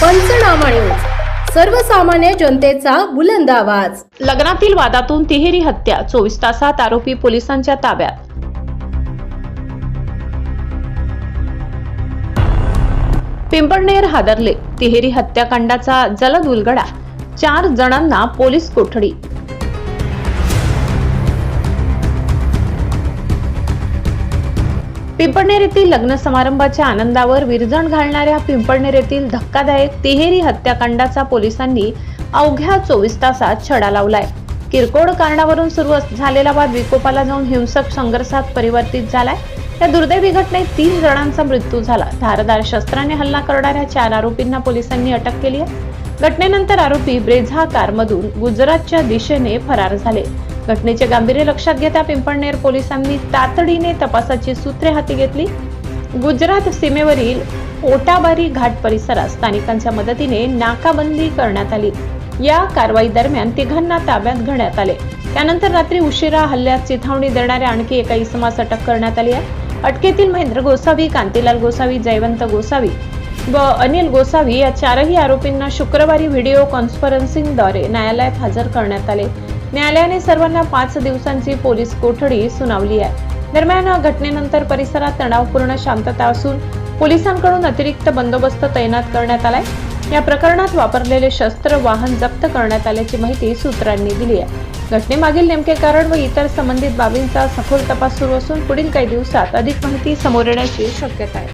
पंचनामा न्यूज, सर्वसामान्य जनतेचा बुलंद आवाज। लग्नातील वादातून तिहेरी हत्या, 24 तासात आरोपी पोलिसांच्या ताब्यात। पिंपळनेर हादरले, तिहेरी हत्याकांडाचा जलद उलगडा, 4 जणांना पोलीस कोठडी। पिंपळनेर येथील लग्न समारंभाच्या आनंदावर विरजण घालणाऱ्या पिंपळनेर येथील धक्कादायक तिहेरी हत्याकांडाचा पोलिसांनी अवघ्या 24 तासात छडा लावलाय। किरकोळ कारणावरून सुरू झालेला वाद विकोपाला जाऊन हिंसक संघर्षात परिवर्तित झालाय। या दुर्दैवी घटनेत 3 जणांचा मृत्यू झाला। धारदार शस्त्राने हल्ला करणाऱ्या 4 आरोपींना पोलिसांनी अटक केली आहे। घटनेनंतर आरोपी ब्रेझा कारमधून गुजरातच्या दिशेने फरार झाले। घटनेचे गांभीर्य लक्षात घेता पिंपळनेर पोलिसांनी तातडीने तपासाची सूत्रे हाती घेतली। गुजरात सीमेवरील ओटाबारी घाट परिसरात स्थानिकांच्या मदतीने नाकाबंदी करण्यात आली। या कारवाई दरम्यान 3घांना ताब्यात घेण्यात आले। त्यानंतर रात्री उशिरा हल्ल्यात चिथावणी देणाऱ्या आणखी एका इसमास अटक करण्यात आली आहे। अटकेतील महेंद्र गोसावी, कांतीलाल गोसावी, जयवंत गोसावी व अनिल गोसावी या 4ही आरोपींना शुक्रवारी व्हिडिओ कॉन्फरन्सिंगद्वारे न्यायालयात हजर करण्यात आले। न्यायालयाने सर्वांना 5 दिवसांची पोलीस कोठडी सुनावली आहे। दरम्यान घटनेनंतर परिसरात तणावपूर्ण शांतता असून पोलिसांकडून अतिरिक्त बंदोबस्त तैनात करण्यात आलाय। या प्रकरणात वापरलेले शस्त्र, वाहन जप्त करण्यात आल्याची माहिती सूत्रांनी दिली आहे। घटनेमागील नेमके कारण व इतर संबंधित बाबींचा सखोल तपास सुरू असून पुढील काही दिवसात अधिक माहिती समोर येण्याची शक्यता आहे।